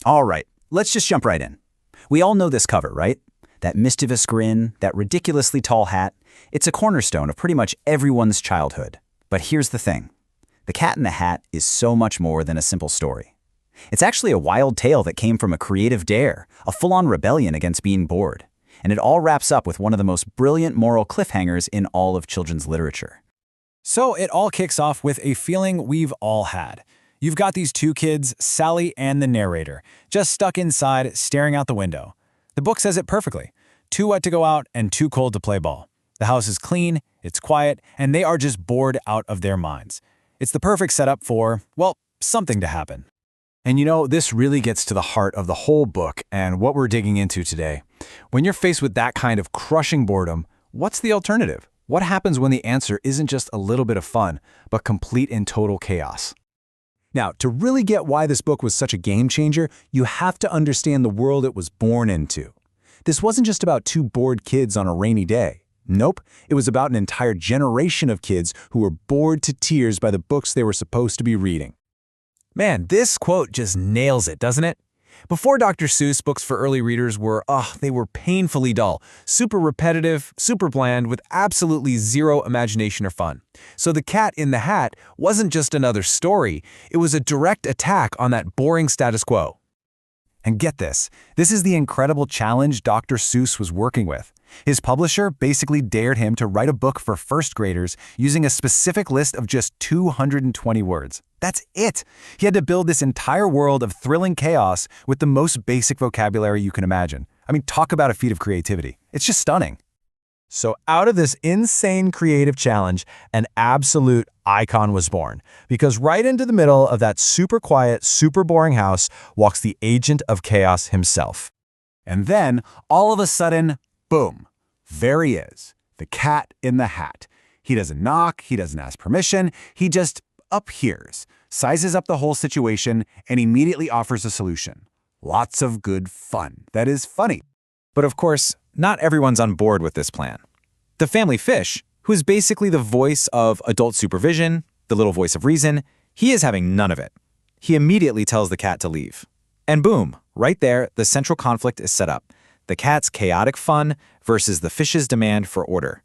All right, let's just jump right in. We all know this cover, right? That mischievous grin, that ridiculously tall hat. It's a cornerstone of pretty much everyone's childhood. But here's the thing. The Cat in the Hat is so much more than a simple story. It's actually a wild tale that came from a creative dare, a full-on rebellion against being bored. And it all wraps up with one of the most brilliant moral cliffhangers in all of children's literature. So it all kicks off with a feeling we've all had. You've got these two kids, Sally and the narrator, just stuck inside, staring out the window. The book says it perfectly. Too wet to go out and too cold to play ball. The house is clean, it's quiet, and they are just bored out of their minds. It's the perfect setup for, well, something to happen. And you know, this really gets to the heart of the whole book and what we're digging into today. When you're faced with that kind of crushing boredom, what's the alternative? What happens when the answer isn't just a little bit of fun, but complete and total chaos? Now, to really get why this book was such a game changer, you have to understand the world it was born into. This wasn't just about two bored kids on a rainy day. Nope, it was about an entire generation of kids who were bored to tears by the books they were supposed to be reading. Man, this quote just nails it, doesn't it? Before Dr. Seuss, books for early readers were, they were painfully dull, super repetitive, super bland, with absolutely zero imagination or fun. So The Cat in the Hat wasn't just another story, it was a direct attack on that boring status quo. And get this is the incredible challenge Dr. Seuss was working with. His publisher basically dared him to write a book for first graders using a specific list of just 220 words. That's it! He had to build this entire world of thrilling chaos with the most basic vocabulary you can imagine. I mean, talk about a feat of creativity. It's just stunning. So out of this insane creative challenge, an absolute icon was born. Because right into the middle of that super quiet, super boring house walks the agent of chaos himself. And then, all of a sudden, boom, there he is, the Cat in the Hat. He doesn't knock, he doesn't ask permission, he just appears, sizes up the whole situation, and immediately offers a solution. Lots of good fun. That is funny. But of course, not everyone's on board with this plan. The family fish, who is basically the voice of adult supervision, the little voice of reason, he is having none of it. He immediately tells the cat to leave. And boom, right there, the central conflict is set up. The cat's chaotic fun versus the fish's demand for order.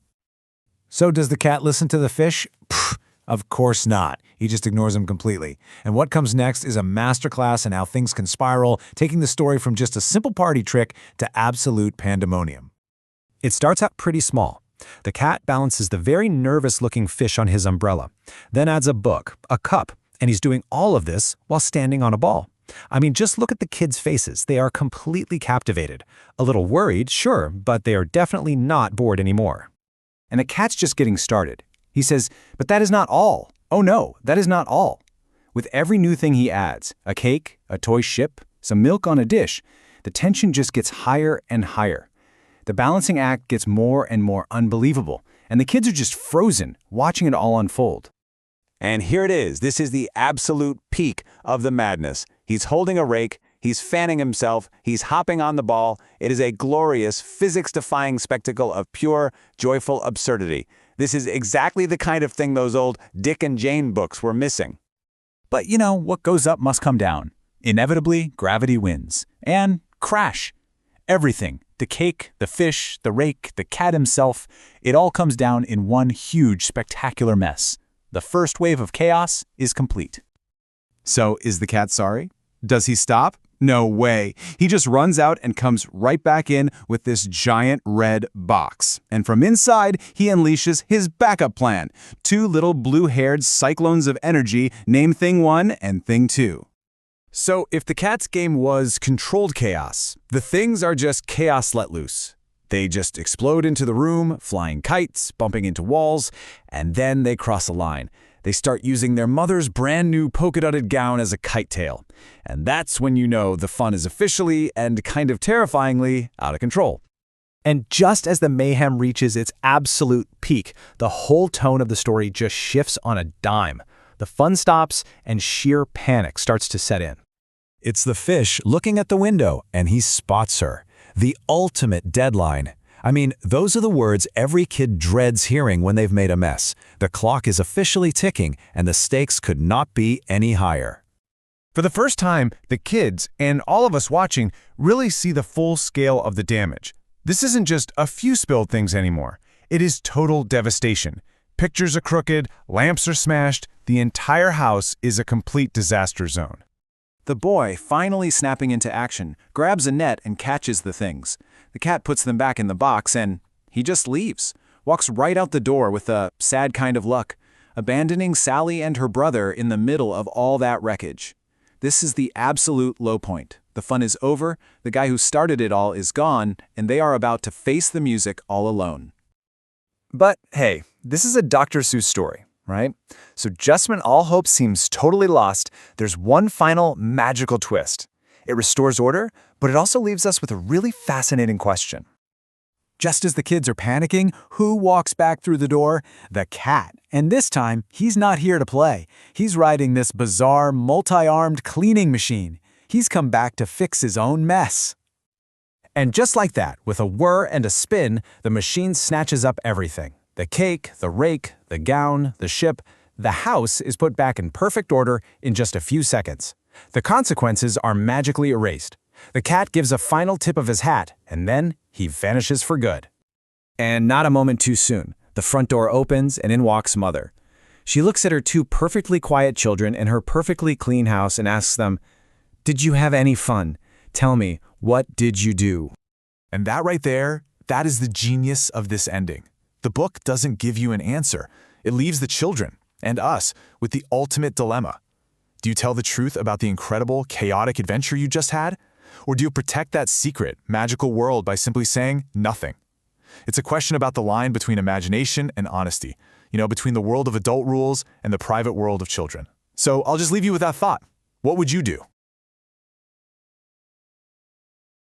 So does the cat listen to the fish? Pfft, of course not. He just ignores him completely. And what comes next is a masterclass in how things can spiral, taking the story from just a simple party trick to absolute pandemonium. It starts out pretty small. The cat balances the very nervous-looking fish on his umbrella, then adds a book, a cup, and he's doing all of this while standing on a ball. I mean, just look at the kids' faces. They are completely captivated. A little worried, sure, but they are definitely not bored anymore. And the cat's just getting started. He says, but that is not all. Oh no, that is not all. With every new thing he adds, a cake, a toy ship, some milk on a dish, the tension just gets higher and higher. The balancing act gets more and more unbelievable, and the kids are just frozen, watching it all unfold. And here it is. This is the absolute peak of the madness. He's holding a rake, he's fanning himself, he's hopping on the ball. It is a glorious, physics-defying spectacle of pure, joyful absurdity. This is exactly the kind of thing those old Dick and Jane books were missing. But you know, what goes up must come down. Inevitably, gravity wins. And crash. Everything, the cake, the fish, the rake, the cat himself, it all comes down in one huge, spectacular mess. The first wave of chaos is complete. So is the cat sorry? Does he stop? No way. He just runs out and comes right back in with this giant red box. And from inside, he unleashes his backup plan. Two little blue-haired cyclones of energy, named Thing 1 and Thing 2. So if the cat's game was controlled chaos, the things are just chaos let loose. They just explode into the room, flying kites, bumping into walls, and then they cross a line. They start using their mother's brand new polka-dotted gown as a kite tail. And that's when you know the fun is officially and kind of terrifyingly out of control. And just as the mayhem reaches its absolute peak, the whole tone of the story just shifts on a dime. The fun stops and sheer panic starts to set in. It's the fish looking at the window, and he spots her. The ultimate deadline. I mean, those are the words every kid dreads hearing when they've made a mess. The clock is officially ticking, and the stakes could not be any higher. For the first time, the kids, and all of us watching, really see the full scale of the damage. This isn't just a few spilled things anymore. It is total devastation. Pictures are crooked, lamps are smashed, the entire house is a complete disaster zone. The boy, finally snapping into action, grabs a net and catches the things. The cat puts them back in the box and he just leaves, walks right out the door with a sad kind of luck, abandoning Sally and her brother in the middle of all that wreckage. This is the absolute low point. The fun is over, the guy who started it all is gone, and they are about to face the music all alone. But hey, this is a Dr. Seuss story, right? So just when all hope seems totally lost, there's one final magical twist. It restores order, but it also leaves us with a really fascinating question. Just as the kids are panicking, who walks back through the door? The cat. And this time, he's not here to play. He's riding this bizarre, multi-armed cleaning machine. He's come back to fix his own mess. And just like that, with a whir and a spin, the machine snatches up everything. The cake, the rake, the gown, the ship, the house is put back in perfect order in just a few seconds. The consequences are magically erased. The cat gives a final tip of his hat, and then he vanishes for good. And not a moment too soon. The front door opens, and in walks Mother. She looks at her two perfectly quiet children in her perfectly clean house and asks them, "Did you have any fun? Tell me, what did you do?" And that right there, that is the genius of this ending. The book doesn't give you an answer. It leaves the children, and us, with the ultimate dilemma. Do you tell the truth about the incredible, chaotic adventure you just had? Or do you protect that secret, magical world by simply saying nothing? It's a question about the line between imagination and honesty, between the world of adult rules and the private world of children. So I'll just leave you with that thought. What would you do?